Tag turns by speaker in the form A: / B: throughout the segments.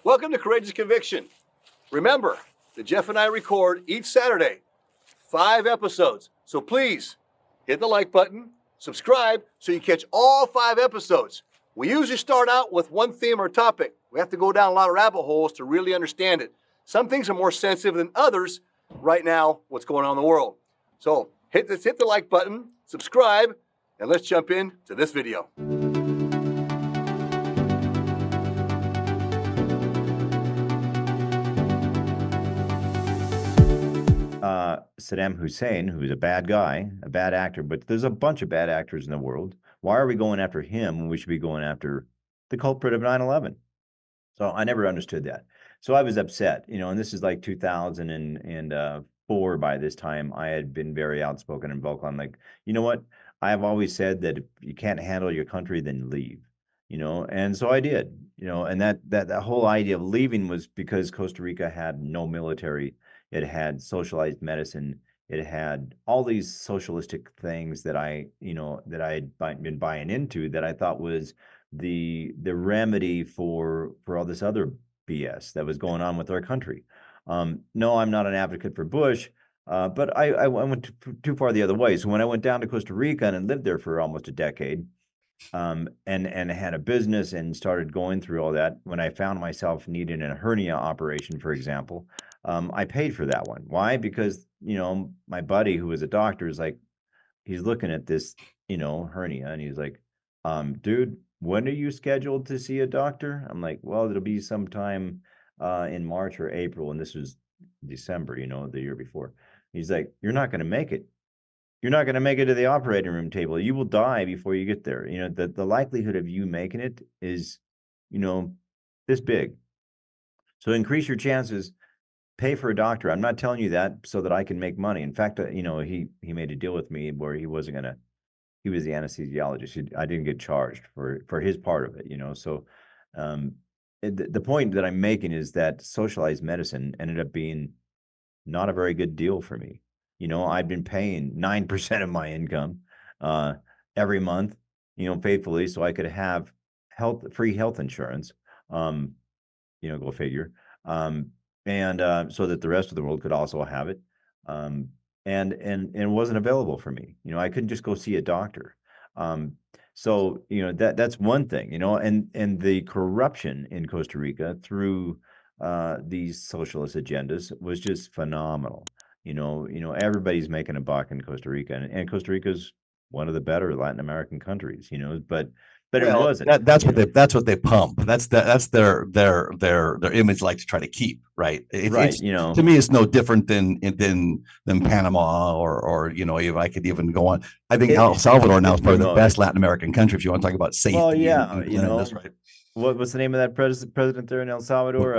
A: Welcome to Courageous Conviction. Remember that Jeff and I record each Saturday 5 episodes. So please hit the like button, subscribe so you catch all 5 episodes. We usually start out with one theme or topic. We have to go down a lot of rabbit holes to really understand it. Some things are more sensitive than others right now, what's going on in the world. So hit the like button, subscribe, and let's jump into this video.
B: Saddam Hussein, who's a bad guy, a bad actor, but there's a bunch of bad actors in the world. Why are we going after him when we should be going after the culprit of 9/11? So I never understood that. So I was upset, and this is like 2004 by this time. I had been very outspoken and vocal. I'm like, you know what? I have always said that if you can't handle your country, then leave, and so I did, and that whole idea of leaving was because Costa Rica had no military. It had socialized medicine. It had all these socialistic things that I had been buying into that I thought was the remedy for all this other BS that was going on with our country. No, I'm not an advocate for Bush, but I went too far the other way. So when I went down to Costa Rica and lived there for almost a decade, and had a business and started going through all that, when I found myself needing a hernia operation, for example, I paid for that one. Why? Because, my buddy who was a doctor is like, he's looking at this, hernia, and he's like, dude, when are you scheduled to see a doctor? I'm like, well, it'll be sometime in March or April. And this was December, the year before. He's like, you're not going to make it. You're not going to make it to the operating room table. You will die before you get there. The likelihood of you making it is, this big. So increase your chances. Pay for a doctor. I'm not telling you that so that I can make money. In fact, he made a deal with me where he wasn't gonna. He was the anesthesiologist. I didn't get charged for his part of it. So the point that I'm making is that socialized medicine ended up being not a very good deal for me. I'd been paying 9% of my income every month, faithfully, so I could have free health insurance. Go figure. And so that the rest of the world could also have it, and it wasn't available for me. I couldn't just go see a doctor. So that's one thing. And the corruption in Costa Rica through these socialist agendas was just phenomenal. Everybody's making a buck in Costa Rica, and Costa Rica's one of the better Latin American countries. But it wasn't.
C: That's what they pump. That's their image, like to try to keep, right? To me, it's no different than Panama or if I could even go on. I think El Salvador now is probably the best Latin American country if you want to talk about safety.
B: Well, yeah,
C: that's right.
B: What's the name of that president there in El Salvador?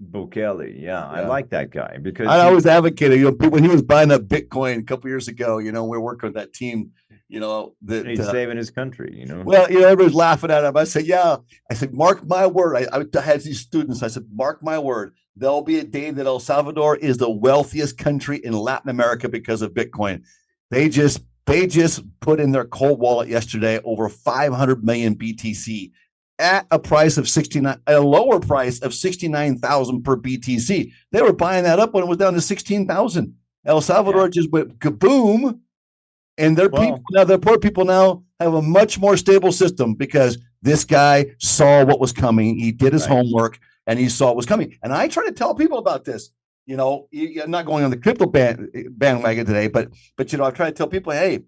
B: Bukele. Yeah, I like that guy because
C: I always advocated. When he was buying up Bitcoin a couple years ago, we were working with that team.
B: He's saving his country.
C: Well, everybody's laughing at him. I said, yeah. I said, mark my word. I had these students. I said, mark my word. There'll be a day that El Salvador is the wealthiest country in Latin America because of Bitcoin. They just put in their cold wallet yesterday over 500 million BTC at a price of a lower price of 69,000 per BTC. They were buying that up when it was down to 16,000. El Salvador just went kaboom. And their poor people now have a much more stable system because this guy saw what was coming. He did his homework and he saw what was coming. And I try to tell people about this. I'm not going on the crypto bandwagon today, but I try to tell people, hey,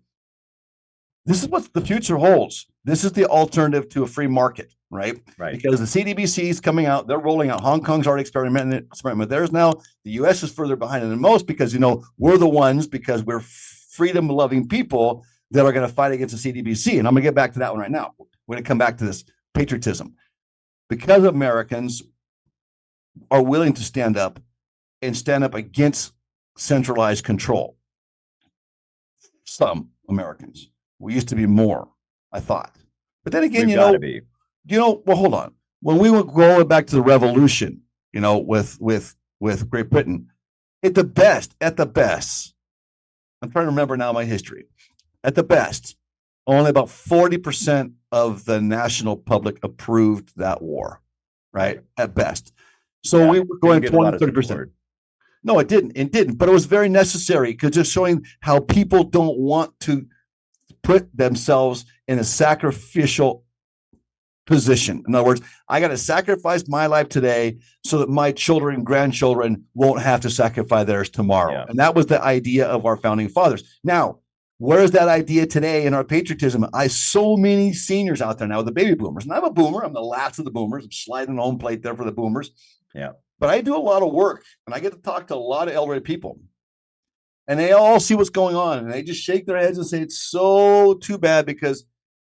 C: this is what the future holds. This is the alternative to a free market, right? Because the CDBC is coming out. They're rolling out. Hong Kong's already experimenting with theirs now. The U.S. is further behind than most because, we're the ones, because we're freedom-loving people that are going to fight against the CDBC. And I'm going to get back to that one right now. We're going to come back to this patriotism. Because Americans are willing to stand up against centralized control. Some Americans. We used to be more, I thought. But then again, well, hold on. When we were going back to the revolution, with Great Britain, at the best, I'm trying to remember now my history. At the best, only about 40% of the national public approved that war, right? At best. So we were going
B: Didn't get a lot
C: 20,
B: of
C: 30%.
B: support.
C: No, it didn't. It didn't. But it was very necessary because just showing how people don't want to put themselves in a sacrificial position. In other words, I got to sacrifice my life today so that my children and grandchildren won't have to sacrifice theirs tomorrow.
B: Yeah.
C: And that was the idea of our founding fathers. Now, where is that idea today in our patriotism? So many seniors out there now, the baby boomers. And I'm a boomer. I'm the last of the boomers. I'm sliding home plate there for the boomers.
B: Yeah.
C: But I do a lot of work and I get to talk to a lot of elderly people. And they all see what's going on. And they just shake their heads and say, it's so too bad because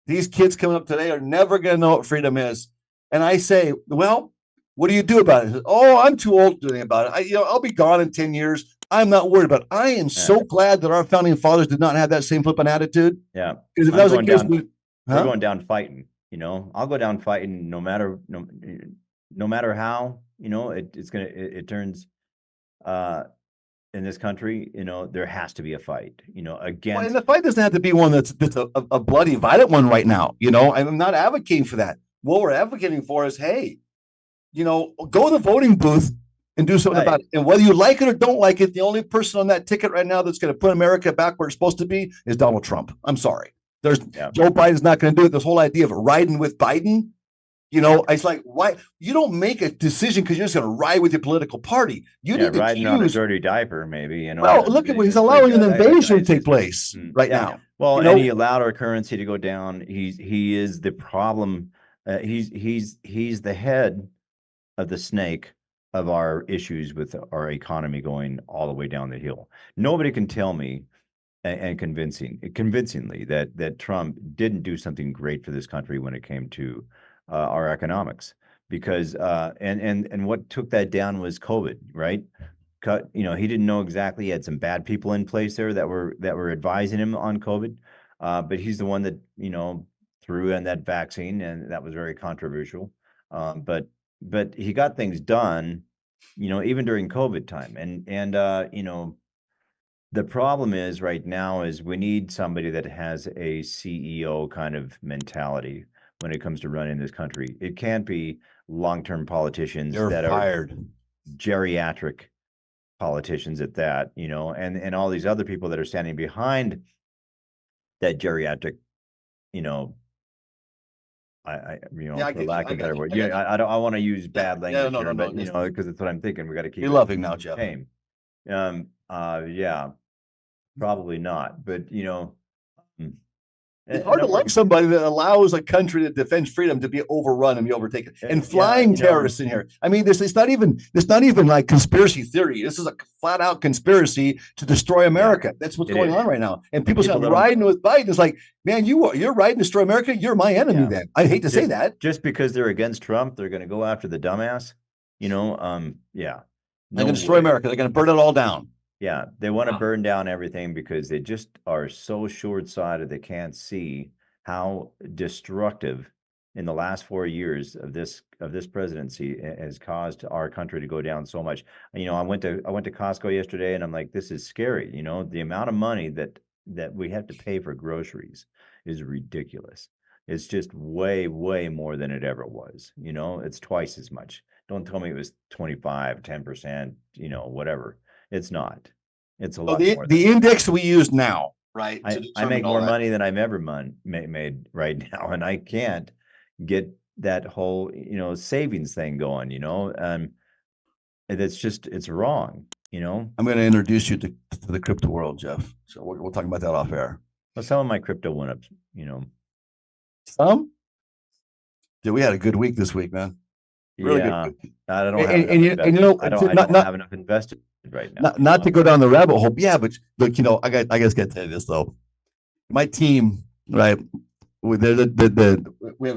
C: these kids coming up today are never going to know what freedom is. And I say, well, what do you do about it? Says, oh, I'm too old to do anything about it. I'll be gone in 10 years. I'm not worried about it. I am so glad that our founding fathers did not have that same flippant attitude.
B: Yeah.
C: Because if that was the case,
B: we're going down fighting, I'll go down fighting no matter how, it turns, in this country, there has to be a fight, against.
C: Well, and the fight doesn't have to be one that's a bloody, violent one right now. I'm not advocating for that. What we're advocating for is, hey, go to the voting booth and do something about it. And whether you like it or don't like it, the only person on that ticket right now that's going to put America back where it's supposed to be is Donald Trump. I'm sorry. Joe Biden's not going to do it. This whole idea of riding with Biden, it's like, why you don't make a decision because you're just going to ride with your political party. You need to
B: riding on a dirty diaper, maybe.
C: Well, look at what he's allowing an invasion to take place right now.
B: Well, and he allowed our currency to go down. He is the problem. He's the head of the snake of our issues with our economy going all the way down the hill. Nobody can tell me and convincingly that Trump didn't do something great for this country when it came to our economics, because and what took that down was COVID, right? He didn't know exactly. He had some bad people in place there that were advising him on COVID, but he's the one that threw in that vaccine, and that was very controversial. But he got things done, even during COVID time, and the problem is right now is we need somebody that has a CEO kind of mentality when it comes to running this country. It can't be long-term politicians that are geriatric politicians at that, and all these other people that are standing behind that geriatric, for lack of a better word. I don't. I want to use bad language here, but because it's what I'm thinking. We got to keep.
C: You're loving now, Jeff.
B: Yeah, probably not, but
C: it's hard to like somebody that allows a country to defend freedom to be overrun and be overtaken, and flying terrorists in here. I mean, it's not even like conspiracy theory. This is a flat out conspiracy to destroy America. That's what's going on right now. And people say riding with Biden is like, man, you're riding to destroy America. You're my enemy. Then I hate to say that.
B: Just because they're against Trump, they're going to go after the dumbass. They're going
C: to destroy America. They're going to burn it all down.
B: Yeah, they want to burn down everything because they just are so short-sighted they can't see how destructive in the last 4 years of this presidency has caused our country to go down so much. I went to Costco yesterday and I'm like, this is scary. The amount of money that we have to pay for groceries is ridiculous. It's just way, way more than it ever was. It's twice as much. Don't tell me it was 25, 10%, whatever. It's not. It's a lot more.
C: The index we use now, right?
B: I make more money than I've ever made right now, and I can't get that whole savings thing going. It's wrong.
C: I'm going to introduce you to the crypto world, Jeff. So we'll talk about that off air.
B: Well, some of my crypto went up.
C: Some. Dude, we had a good week this week, man. Really good.
B: I don't have I don't have enough invested right now.
C: Not to go down the rabbit hole. Yeah, but look, I guess got to tell you this though. My team, right? We have a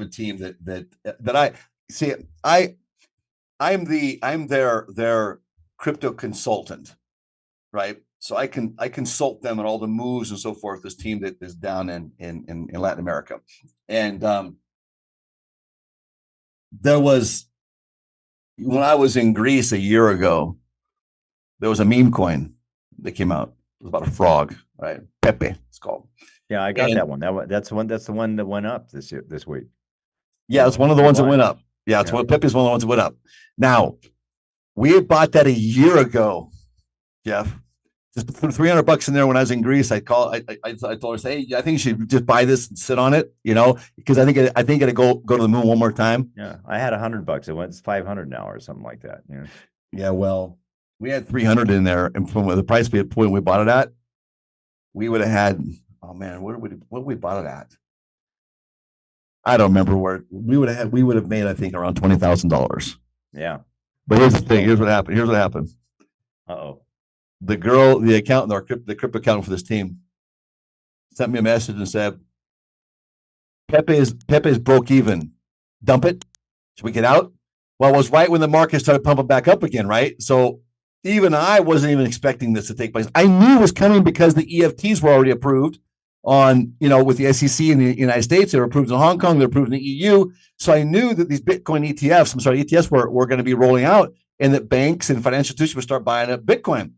C: team that I see. I'm their crypto consultant, right? So I consult them on all the moves and so forth. This team that is down in Latin America, and there was. When I was in Greece a year ago, there was a meme coin that came out. It was about a frog, right? Pepe, it's called.
B: Yeah, I got that one. That's the one that went up this week.
C: Yeah, it's one of the ones that went up. Yeah, Pepe's one of the ones that went up. Now, We had bought that a year ago, Jeff. Just put $300 in there when I was in Greece. I told her, say, hey, I think you should just buy this and sit on it, because I think it'll go to the moon one more time.
B: Yeah, I had $100. It went 500 now or something like that.
C: Yeah, well, we had 300 in there, and from the price point we bought it at, we would have had. Oh man, what we bought it at? I don't remember where we would have made. I think around $20,000.
B: Yeah.
C: But here's the thing. Here's what happened.
B: Uh-oh.
C: The girl, the accountant, the crypto accountant for this team, sent me a message and said, Pepe's broke even. Dump it. Should we get out? Well, it was right when the market started pumping back up again, right? So even I wasn't even expecting this to take place. I knew it was coming because the EFTs were already approved on, with the SEC in the United States. They were approved in Hong Kong. They're approved in the EU. So I knew that these Bitcoin ETFs were going to be rolling out, and that banks and financial institutions would start buying up Bitcoin.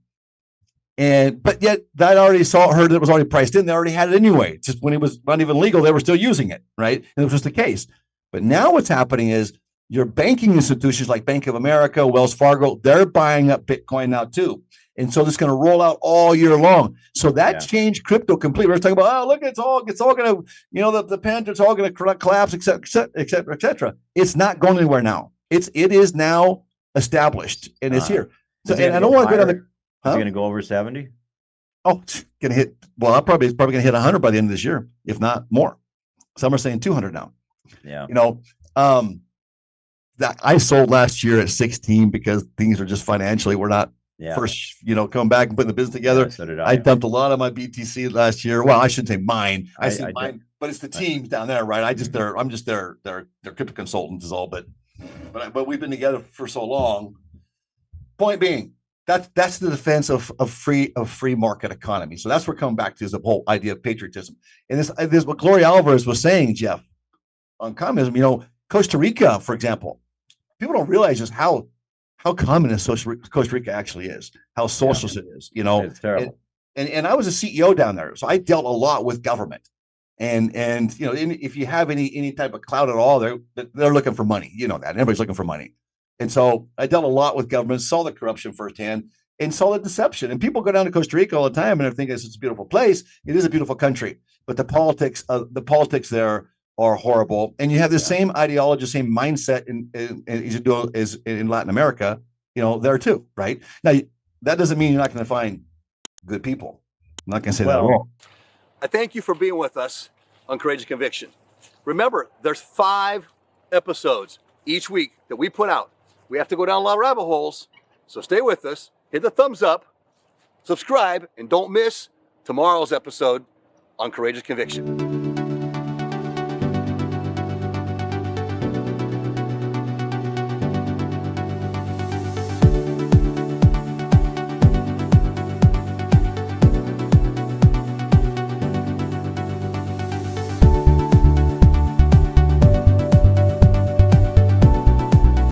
C: But yet that heard it was already priced in. They already had it anyway. Just when it was not even legal, they were still using it, right? And it was just the case. But now what's happening is your banking institutions like Bank of America, Wells Fargo, they're buying up Bitcoin now too. And so it's going to roll out all year long. So that changed crypto completely. We're talking about, look, it's all going to, the Panther's all going to collapse, et cetera, et cetera, et cetera. It's not going anywhere now. It is now established and it's here. So, and I don't want to go down the.
B: Is it going to go over 70?
C: Oh, it's going to hit. Well, it's probably going to hit 100 by the end of this year, if not more. Some are saying 200 now.
B: Yeah.
C: That I sold last year at 16 because things are just financially, we're not first, coming back and putting the business together.
B: Yeah, so did
C: I dumped a lot of my BTC last year. Well, I shouldn't say mine. I say mine, but it's the teams down there, right? I'm just their crypto consultant is all, but we've been together for so long. Point being, that's the defense of free market economy. So that's what we're coming back to, is the whole idea of patriotism. And this what Gloria Alvarez was saying, Jeff, on communism. Costa Rica, for example, people don't realize just how communist Costa Rica actually is, how socialist it is.
B: It's terrible.
C: And I was a CEO down there, so I dealt a lot with government. And if you have any type of clout at all, they're looking for money. You know that everybody's looking for money. And so I dealt a lot with government, saw the corruption firsthand, and saw the deception. And people go down to Costa Rica all the time, and they think it's a beautiful place. It is a beautiful country, but the politics there are horrible. And you have the same ideology, same mindset as you do as in Latin America, there too, right? Now, that doesn't mean you're not going to find good people. I'm not going to say that at all.
A: I thank you for being with us on Courageous Conviction. Remember, there's 5 episodes each week that we put out. We have to go down a lot of rabbit holes, so stay with us, hit the thumbs up, subscribe, and don't miss tomorrow's episode on Courageous Conviction.